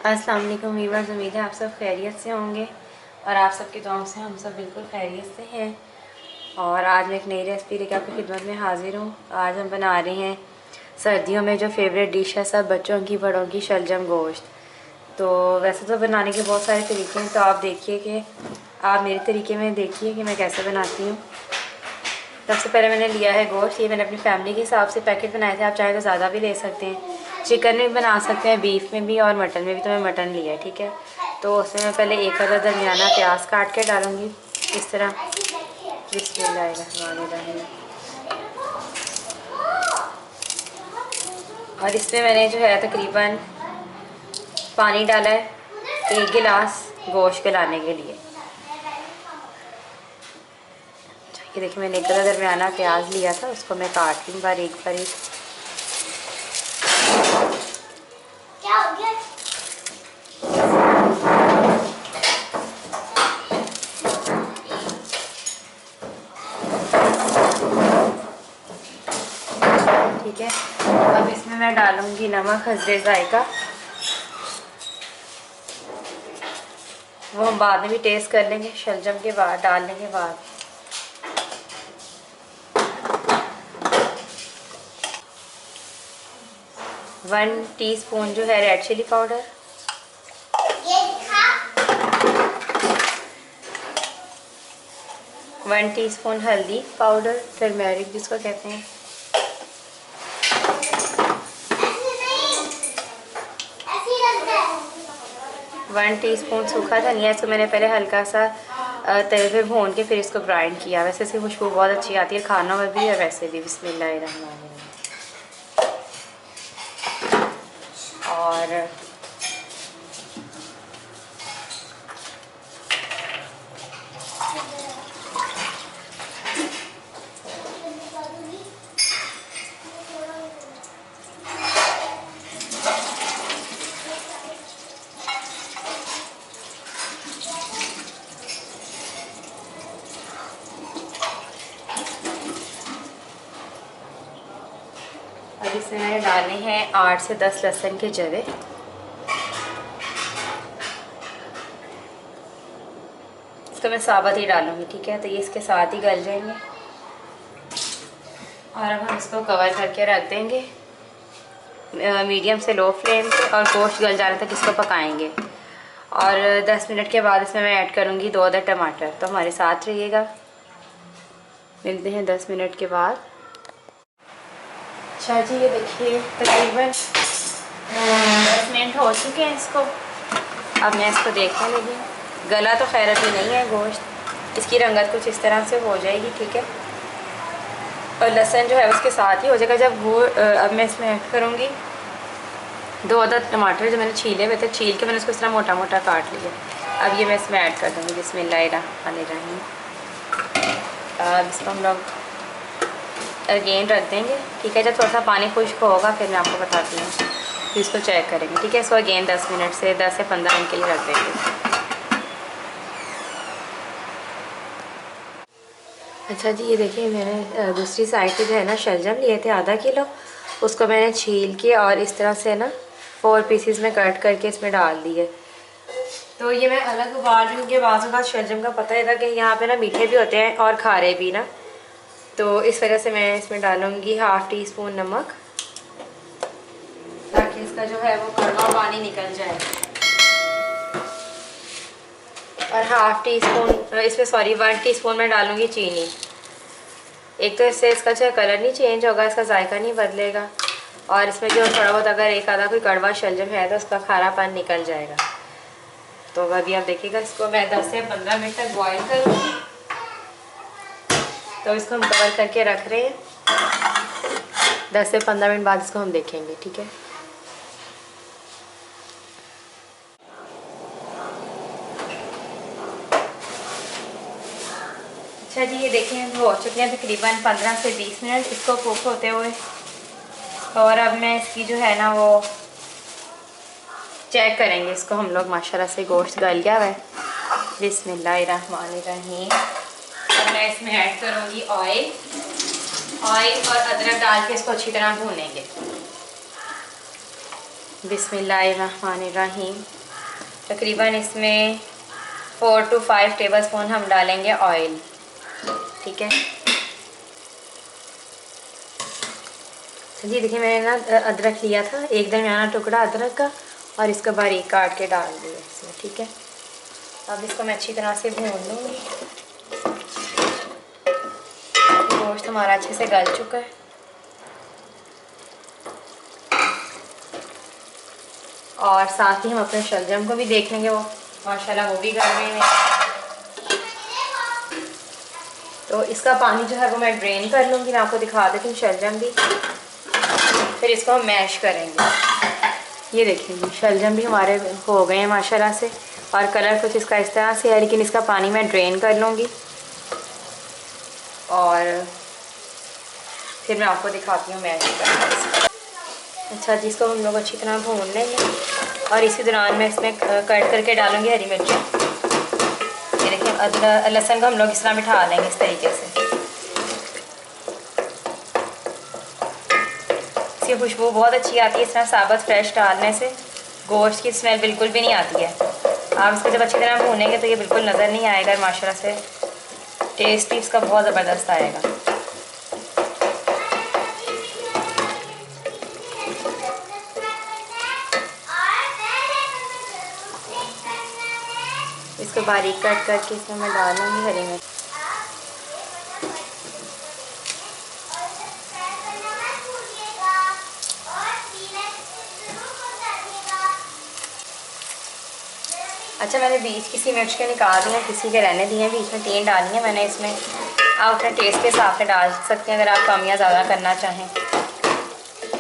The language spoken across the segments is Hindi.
अस्सलाम वालेकुम वीवर्स, उम्मीद है आप सब खैरियत से होंगे और आप सब की दुआओं से हम सब बिल्कुल खैरियत से हैं। और आज मैं एक नई रेसिपी लेकर आपकी खिदमत में हाजिर हूँ। आज हम बना रहे हैं सर्दियों में जो फेवरेट डिश है सब बच्चों की बड़ों की, शलजम गोश्त। तो वैसे तो बनाने के बहुत सारे तरीके हैं, तो आप देखिए कि आप मेरे तरीके में देखिए कि मैं कैसे बनाती हूँ। सबसे पहले मैंने लिया है गोश्त। ये मैंने अपनी फैमिली के हिसाब से पैकेट बनाए थे, आप चाहे तो ज़्यादा भी ले सकते हैं। चिकन में भी बना सकते हैं, बीफ में भी और मटन में भी। तो मैं मटन लिया है, ठीक है। तो उसमें मैं पहले एक अदद दरमियाना प्याज काट के डालूँगी इस तरह। बिस्मिल्लाहिर्रहमानिर्रहीम। और इसमें मैंने जो है तकरीबन पानी डाला है 1 गिलास गोश्त गलाने के लिए। ये देखिए मैंने एक अदद दरमियाना प्याज लिया था, उसको मैं काट लूँ बारीक बारीक। ठीक है, अब इसमें मैं डालूंगी नमक हज़रे ज़ायका। वो हम बाद में भी टेस्ट कर लेंगे शलजम के बाद, डालने के बाद। वन टीस्पून जो है रेड चिली पाउडर, 1 टीस्पून हल्दी पाउडर, टर्मेरिक जिसको कहते हैं, 1 टीस्पून सूखा धनिया। इसको मैंने पहले हल्का सा तवे पे भून के फिर इसको ग्राइंड किया। वैसे इसकी खुशबू बहुत अच्छी आती है खानों में भी और वैसे भी। बिस्मिल्लाहिर्रहमानिर्रहीम। और अब इसमें मैंने डाले हैं 8 से 10 लहसुन के जवे। इसको मैं साबुत ही डालूंगी, ठीक है। तो ये इसके साथ ही गल जाएंगे और अब हम इसको कवर करके रख देंगे मीडियम से लो फ्लेम पे, और गोश्त गल जाने तक इसको पकाएंगे। और 10 मिनट के बाद इसमें मैं ऐड करूँगी 2 अदद टमाटर। तो हमारे साथ रहिएगा, मिलते हैं 10 मिनट के बाद। अच्छा जी, ये देखिए तकरीबन 10 मिनट हो चुके हैं इसको। अब मैं इसको देखने लगी। गला तो खैर अभी नहीं है गोश्त, इसकी रंगत कुछ इस तरह से हो जाएगी, ठीक है। और लहसुन जो है उसके साथ ही हो जाएगा जब वो। अब मैं इसमें ऐड करूँगी 2 अदद टमाटर जो मैंने छीले हुए थे, छील के मैंने उसको इस तरह मोटा मोटा काट लिया। अब ये मैं इसमें ऐड कर दूँगी। बिस्मिल्लाहिर्रहमानिर्रहीम। अब इसको हम लोग अगेन रख देंगे, ठीक है। जब थोड़ा सा पानी खुश्क होगा फिर मैं आपको बताती हूँ, फिर इसको चेक करेंगे, ठीक है। इसको अगेन 10 मिनट से 10 से 15 मिनट के लिए रख देंगे। अच्छा जी, ये देखिए मैंने दूसरी साइड पे जो है ना शलजम लिए थे आधा किलो, उसको मैंने छील के और इस तरह से ना 4 पीसीज में कट करके इसमें डाल दिए। तो ये मैं अलग उबाल रही हूँ कि बाज़ औक़ात शलजम का पता है था कि यहाँ पे ना मीठे भी होते हैं और खारे भी ना, तो इस वजह से मैं इसमें डालूँगी 1/2 टीस्पून नमक, ताकि इसका जो है वो कड़वा पानी निकल जाए। और 1/2 टीस्पून इसमें 1 टीस्पून मैं डालूँगी चीनी। एक तो इससे इसका जो कलर नहीं चेंज होगा, इसका जायका नहीं बदलेगा, और इसमें जो थोड़ा बहुत अगर एक आधा कोई कड़वा शलजम है तो उसका खारापन निकल जाएगा। तो अभी आप देखिएगा, इसको मैं 10 से 15 मिनट तक बॉईल करूँगी। तो इसको हम कवर करके रख रहे हैं, 10 से 15 मिनट बाद इसको हम देखेंगे, ठीक है। अच्छा जी, ये देखें हो चुके हैं तकरीबन 15 से 20 मिनट इसको कुक होते हुए। और अब मैं इसकी जो है ना वो चेक करेंगे इसको हम लोग। माशाल्लाह से गोश्त गल गया है। बिस्मिल्लाहिर्रहमानिर्रहीम। अब मैं इसमें ऐड करूँगी ऑयल और अदरक डाल के इसको अच्छी तरह भूनेंगे। बिस्मिल्लाहिर्रहमानिर्रहीम। तकरीबन इसमें 4 to 5 टेबलस्पून हम डालेंगे ऑयल। ठीक है, चलिए देखिए मैंने ना अदरक लिया था, एक दरमियाना टुकड़ा अदरक का, और इसका बारीक काट के डाल दिया इसमें। ठीक है, अब इसको मैं अच्छी तरह से भून लूँगी। गोश्त हमारा अच्छे से गल चुका है, और साथ ही हम अपने शलजम को भी देख लेंगे, वो माशाल्लाह वो भी गल गए हैं। तो इसका पानी जो है वो मैं ड्रेन कर लूँगी, मैं आपको दिखा देती हूँ शलजम भी। फिर इसको हम मैश करेंगे। ये देखेंगे शलजम भी हमारे हो गए हैं माशाल्लाह से, और कलर कुछ इसका इस तरह से है, लेकिन इसका पानी मैं ड्रेन कर लूँगी और फिर मैं आपको दिखाती हूँ मैश करके। अच्छा जी, इसको हम लोग अच्छी तरह भून लेंगे, और इसी दौरान मैं इसमें कट करके डालूँगी हरी मिर्ची। ये देखिए अदरक लहसुन को हम लोग इस तरह बिठा लेंगे इस तरीके से। इसकी खुशबू बहुत अच्छी आती है इस तरह साबुत फ्रेश डालने से, गोश्त की स्मेल बिल्कुल भी नहीं आती है। आप इसको जब अच्छी तरह भूनेंगे तो ये बिल्कुल नज़र नहीं आएगा, माशाल्लाह से टेस्ट भी इसका बहुत ज़बरदस्त आएगा। इसको बारीक कट करके इसमें मैं डालूँगी हरी मिर्च। अच्छा, मैंने बीच किसी मिर्च के निकाल दिए, किसी के रहने दिए, बीच में 3 डाली हैं मैंने इसमें। आप अपने टेस्ट के हिसाब से डाल सकते हैं अगर आप कम या ज़्यादा करना चाहें।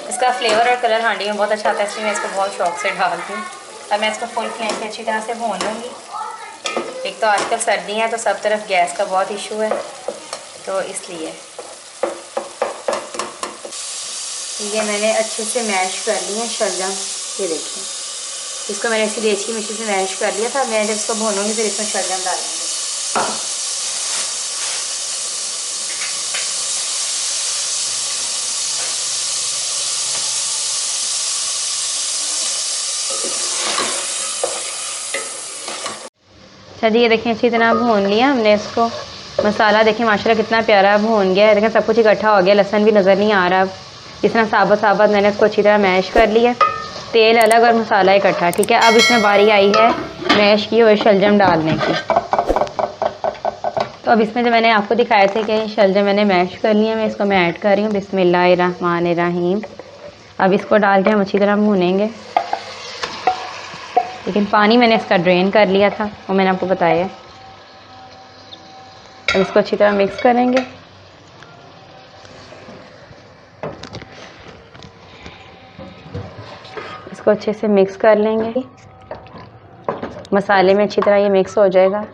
इसका फ्लेवर और कलर हांडी में बहुत अच्छा आता है, इसलिए मैं इसको बहुत शौक से डालती हूँ। अब मैं इसको फुल फ्लेम पे अच्छी तरह से भून लूँगी। एक तो आजकल सर्दी है तो सब तरफ गैस का बहुत इशू है, तो इसलिए ये मैंने अच्छे से मैश कर लिया शलजम। ये देखिए, इसको मैंने इसी देश की मिर्ची से मैश कर लिया था। मैं जब इसको भूनूंगी फिर इसमें शलजम डालेंगे। अच्छा जी, ये देखिए अच्छी तरह भून लिया हमने इसको। मसाला देखिए माशाल्लाह कितना प्यारा भून गया है। देखिए सब कुछ इकट्ठा हो गया, लहसुन भी नज़र नहीं आ रहा। इस तरह साबुत साबुत मैंने इसको अच्छी तरह मैश कर लिया, तेल अलग और मसाला इकट्ठा। ठीक है, अब इसमें बारी आई है मैश की हुई शलजम डालने की। तो अब इसमें जो मैंने आपको दिखाए थे कि शलजम मैंने मैश कर लिया, मैं इसको मैं ऐड कर रही हूँ। बिस्मिल्लाहिर्रहमानिर्रहीम। अब इसको डाल के हम अच्छी तरह भूनेंगे, लेकिन पानी मैंने इसका ड्रेन कर लिया था, वो मैंने आपको बताया। अब इसको अच्छी तरह मिक्स करेंगे। इसको अच्छे से मिक्स कर लेंगे, मसाले में अच्छी तरह ये मिक्स हो जाएगा।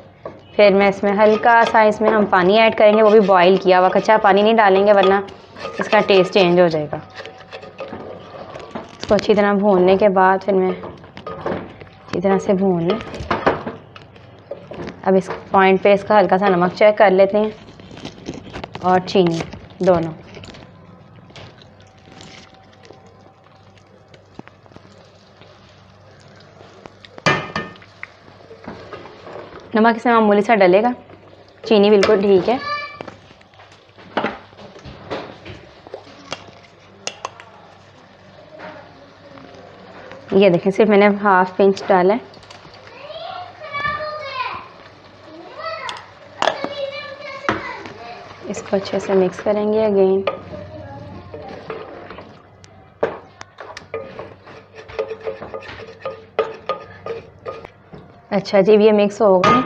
फिर मैं इसमें हल्का सा इसमें हम पानी ऐड करेंगे, वो भी बॉईल किया हुआ, कच्चा पानी नहीं डालेंगे वरना इसका टेस्ट चेंज हो जाएगा। इसको अच्छी तरह भूनने के बाद फिर मैं अच्छी तरह से भून लें। अब इस पॉइंट पे इसका हल्का सा नमक चेक कर लेते हैं, और चीनी दोनों। नमक इसमें मामूली सा डलेगा, चीनी बिल्कुल ठीक है। ये देखें सिर्फ मैंने हाफ पिंच डाला है। इसको अच्छे से मिक्स करेंगे अगेन। अच्छा जी, ये मिक्स हो गए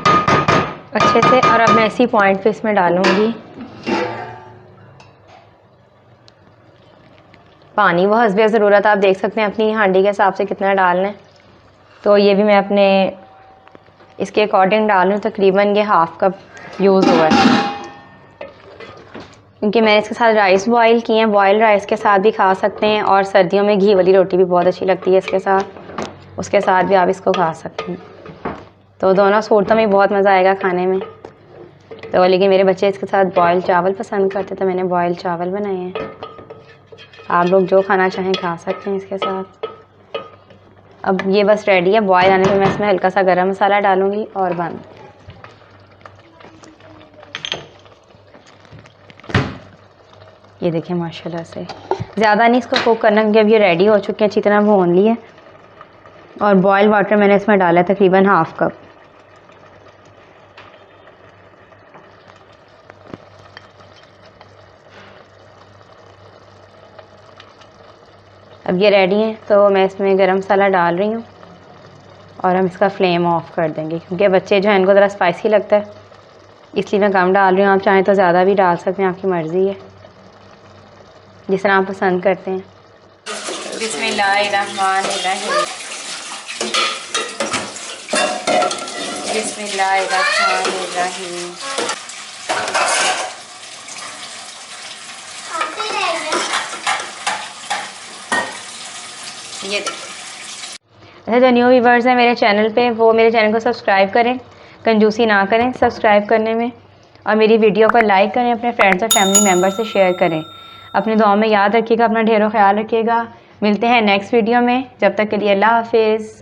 अच्छे से, और अब मैं इसी पॉइंट पे इसमें डालूंगी पानी। वो हस्बे ज़रूरत आप देख सकते हैं अपनी हांडी के हिसाब से कितना डालना है। तो ये भी मैं अपने इसके अकॉर्डिंग डाल लूँ। तकरीबन ये हाफ़ कप यूज़ हुआ है, क्योंकि मैंने इसके साथ राइस बॉईल किए हैं। बॉयल राइस के साथ भी खा सकते हैं, और सर्दियों में घी वाली रोटी भी बहुत अच्छी लगती है इसके साथ, उसके साथ भी आप इसको खा सकते हैं। तो दोनों सूरतों में बहुत मज़ा आएगा खाने में। तो लेकिन मेरे बच्चे इसके साथ बॉयल चावल पसंद करते, तो मैंने बॉयल चावल बनाए हैं। आप लोग जो खाना चाहें खा सकते हैं इसके साथ। अब ये बस रेडी है। बॉयल आने के मैं इसमें हल्का सा गरम मसाला डालूँगी और बंद। ये देखिए माशाल्लाह से ज़्यादा नहीं इसको कुक करना क्योंकि अब ये रेडी हो चुके हैं, अच्छी तरह भून लिए। और बॉयल वाटर मैंने इसमें डाला है तकरीबन हाफ़ कप। अब ये रेडी हैं तो मैं इसमें गरम मसाला डाल रही हूँ और हम इसका फ्लेम ऑफ कर देंगे क्योंकि बच्चे जो हैं इनको ज़रा स्पाइसी लगता है, इसलिए मैं कम डाल रही हूँ। आप चाहें तो ज़्यादा भी डाल सकते हैं, आपकी मर्ज़ी है, जिस तरह आप पसंद करते हैं। बिस्मिल्लाहिर्रहमानिर्रहीम, बिस्मिल्लाहिर्रहमानिर्रहीम। ये अच्छा, जो न्यू व्यूवर्स हैं मेरे चैनल पे, वो मेरे चैनल को सब्सक्राइब करें, कंजूसी ना करें सब्सक्राइब करने में, और मेरी वीडियो को लाइक करें, अपने फ्रेंड्स और फैमिली मेम्बर से शेयर करें। अपनी दुआ में याद रखिएगा, अपना ढेरों ख्याल रखिएगा। मिलते हैं नेक्स्ट वीडियो में, जब तक के लिए अल्लाह हाफिज़।